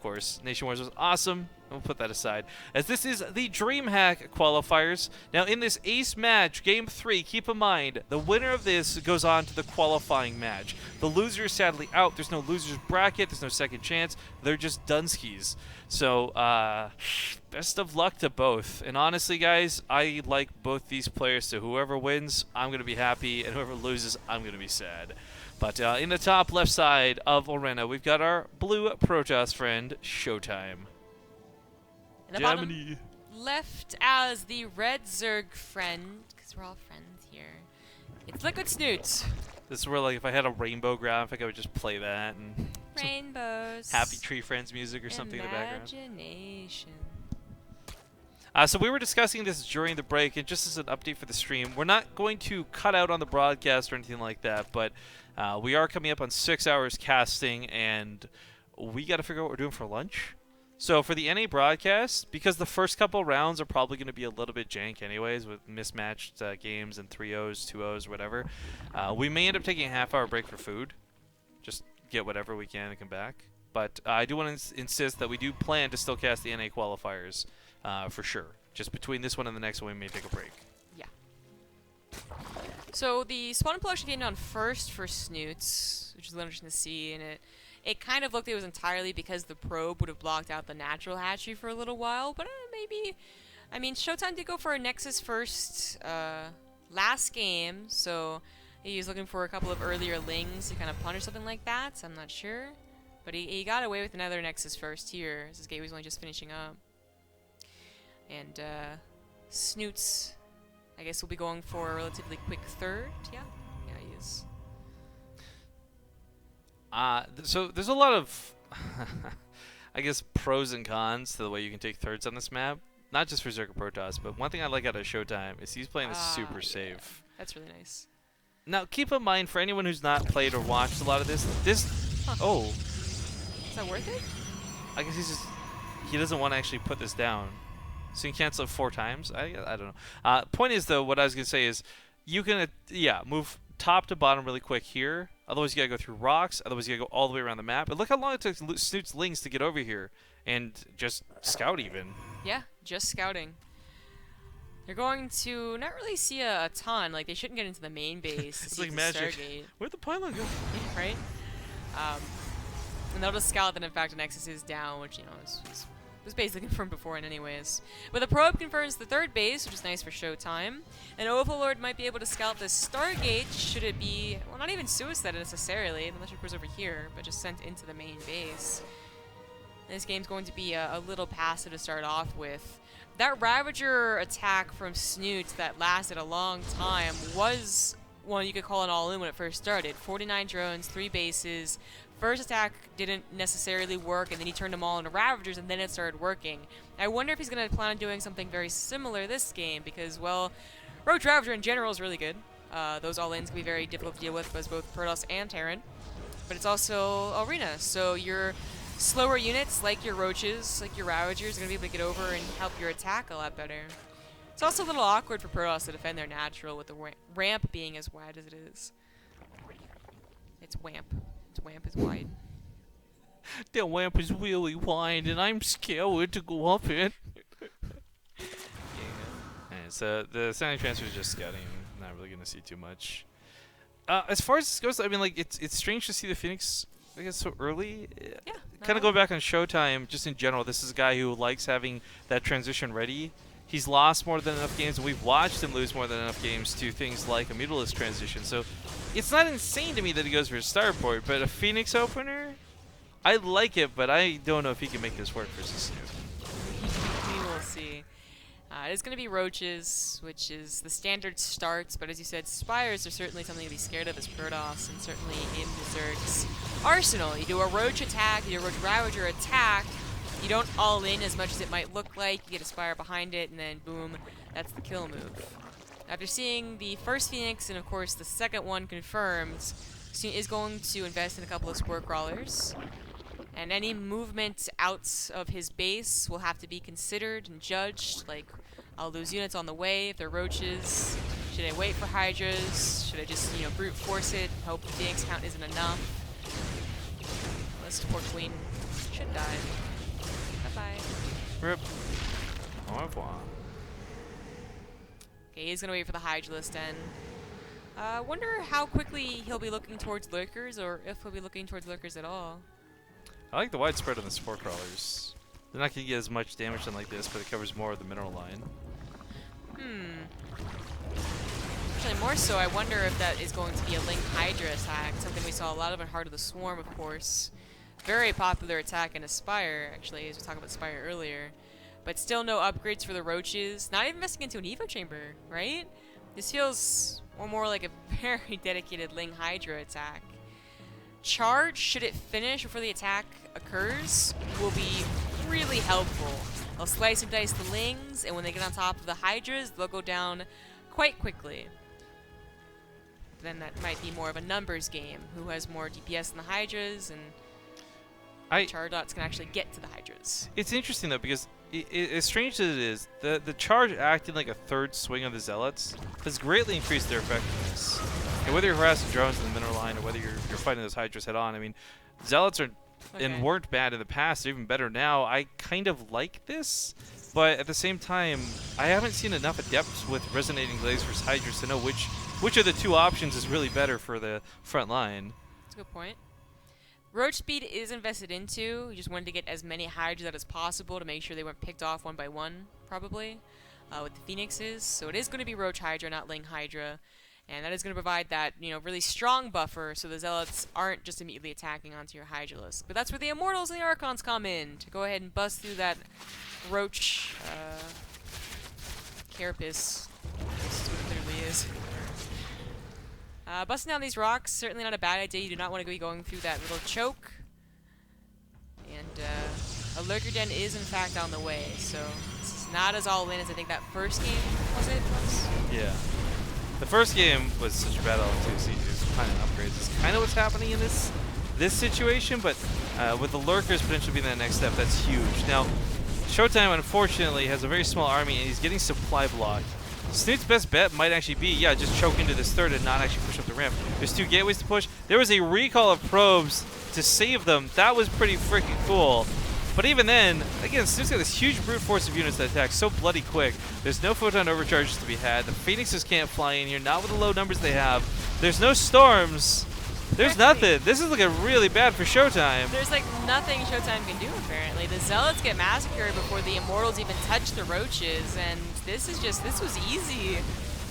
of course. Nation Wars was awesome. We'll put that aside, as this is the Dreamhack qualifiers. Now, in this ace match, Game 3, keep in mind, the winner of this goes on to the qualifying match. The loser is sadly out. There's no loser's bracket. There's no second chance. They're just Dunskies. So, best of luck to both. And honestly, guys, I like both these players, so whoever wins, I'm going to be happy, and whoever loses, I'm going to be sad. But in the top left side of Arena, we've got our blue Protoss friend, ShoWTimE. In the bottom left as the red Zerg friend, because we're all friends here, it's Liquid Snute. This is where, like, if I had a rainbow graphic, I would just play that and Rainbows. Happy Tree Friends music or something in the background. Imagination. So we were discussing this during the break, and just as an update for the stream, we're not going to cut out on the broadcast or anything like that, but we are coming up on 6 hours casting, and we got to figure out what we're doing for lunch. So for the NA broadcast, because the first couple rounds are probably going to be a little bit jank anyways with mismatched games and 3-0s, 2-0s, whatever, we may end up taking a half-hour break for food. Just get whatever we can and come back. But I do want to insist that we do plan to still cast the NA qualifiers for sure. Just between this one and the next one, we may take a break. Yeah. So the spawn pool actually came down first for Snutes, which is interesting to see, and it kind of looked like it was entirely because the probe would have blocked out the natural hatchery for a little while, but maybe... I mean, ShoWTimE did go for a Nexus first last game, so he was looking for a couple of earlier lings to kind of punish something like that, so I'm not sure. But he got away with another Nexus first here, as this game was only just finishing up. And Snutes, I guess, will be going for a relatively quick third, yeah? Yeah, he is. So there's a lot of, I guess, pros and cons to the way you can take thirds on this map. Not just for Zerg or Protoss, but one thing I like out of ShoWTimE is he's playing this super safe. That's really nice. Now, keep in mind, for anyone who's not played or watched a lot of this, oh. Is that worth it? I guess he doesn't want to actually put this down. So you can cancel it 4 times? I don't know. Point is, though, what I was going to say is you can, move top to bottom really quick here. Otherwise, you got to go through rocks. Otherwise, you got to go all the way around the map. And look how long it took Snoot's Lings to get over here and just scout even. Yeah, just scouting. They're going to not really see a ton. Like, they shouldn't get into the main base to it's see like the magic. Stargate. Where'd the pylon go? Yeah, right? And they'll just scout that, in fact, a Nexus is down, which, you know, was basically confirmed before in anyways. But the probe confirms the third base, which is nice for ShoWTimE. And Overlord might be able to scout the Stargate, should it be, well, not even suicide necessarily, unless it goes over here, but just sent into the main base. And this game's going to be a little passive to start off with. That Ravager attack from Snute that lasted a long time was one you could call an all-in when it first started. 49 drones, 3 bases. First attack didn't necessarily work, and then he turned them all into Ravagers, and then it started working. I wonder if he's going to plan on doing something very similar this game, because, well, Roach Ravager in general is really good. Those all-ins can be very difficult to deal with as both Protoss and Terran. But it's also Arena, so your slower units, like your Roaches, like your Ravagers, are going to be able to get over and help your attack a lot better. It's also a little awkward for Protoss to defend their natural with the ramp being as wide as it is. It's WAMP. WAMP is wide. The WAMP is really wide, and I'm scared to go up it. Yeah. So the standing transfer is just scouting. Not really gonna see too much. As far as this goes, I mean, like it's strange to see the Phoenix, I guess, so early. Yeah. Kind of going back on ShoWTimE, just in general, this is a guy who likes having that transition ready. He's lost more than enough games, and we've watched him lose more than enough games to things like a Mutalist transition. So it's not insane to me that he goes for a starport, but a Phoenix opener, I like it, but I don't know if he can make this work versus Snute. We will see. It's going to be Roaches, which is the standard starts, but as you said, Spires are certainly something to be scared of as Protoss, and certainly in the Zerg's arsenal. You do a Roach attack, you do a Roach Ravager attack, you don't all in as much as it might look like, you get a Spire behind it, and then boom, that's the kill move. After seeing the first Phoenix, and of course the second one confirmed, Snute is going to invest in a couple of Spore Crawlers. And any movement out of his base will have to be considered and judged, like, I'll lose units on the way if they're Roaches. Should I wait for Hydras? Should I just, you know, brute force it, hope the Phoenix count isn't enough? Unless poor Queen should die. Bye. Rip. Au revoir. Okay, he's gonna wait for the Hydralisk then. Wonder how quickly he'll be looking towards lurkers, or if he'll be looking towards lurkers at all. I like the widespread on the spore crawlers. They're not going to get as much damage done like this, but it covers more of the mineral line. Actually, more so, I wonder if that is going to be a Link Hydra attack, something we saw a lot of in Heart of the Swarm, of course. Very popular attack in Aspire, actually, as we talked about Aspire earlier. But still no upgrades for the roaches. Not even investing into an Evo Chamber, right? This feels more like a very dedicated Ling Hydra attack. Charge, should it finish before the attack occurs, will be really helpful. They'll slice and dice the Lings, and when they get on top of the Hydras, they'll go down quite quickly. Then that might be more of a numbers game. Who has more DPS than the Hydras, and Chardots can actually get to the Hydras. It's interesting, though, because as strange as it is, the charge acting like a third swing on the Zealots has greatly increased their effectiveness. And whether you're harassing drones in the mineral line or whether you're fighting those Hydras head on, I mean, Zealots are and weren't bad in the past. They're even better now. I kind of like this, but at the same time, I haven't seen enough adepts with resonating glaives versus Hydras to know which of the two options is really better for the front line. That's a good point. Roach speed is invested into. You just wanted to get as many Hydras out as possible to make sure they weren't picked off one by one, probably, with the Phoenixes. So it is going to be Roach Hydra, not Ling Hydra. And that is going to provide that, really strong buffer so the Zealots aren't just immediately attacking onto your Hydralisk. But that's where the Immortals and the Archons come in, to go ahead and bust through that Roach carapace. That's what it literally is. Busting down these rocks, certainly not a bad idea. You do not want to be going through that little choke. And a Lurker Den is in fact on the way, so it's not as all in as I think that first game was. Yeah. The first game was such a battle of two sieges, finding upgrades. It's kind of what's happening in this situation, but with the Lurkers potentially being that next step, that's huge. Now, ShoWTimE unfortunately has a very small army, and he's getting supply blocked. Snute's best bet might actually be, just choke into this third and not actually push up the ramp. There's two gateways to push. There was a recall of probes to save them. That was pretty freaking cool. But even then, again, Snute's got this huge brute force of units that attack so bloody quick. There's no photon overcharges to be had. The Phoenixes can't fly in here, not with the low numbers they have. There's no storms. There's nothing. This is looking really bad for ShoWTimE. There's like nothing ShoWTimE can do, apparently. The Zealots get massacred before the Immortals even touch the Roaches, and this was easy.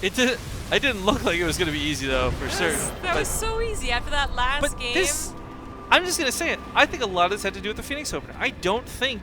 It didn't look like it was going to be easy, though, for certain. That was so easy after that last game. I'm just going to say it. I think a lot of this had to do with the Phoenix opener. I don't think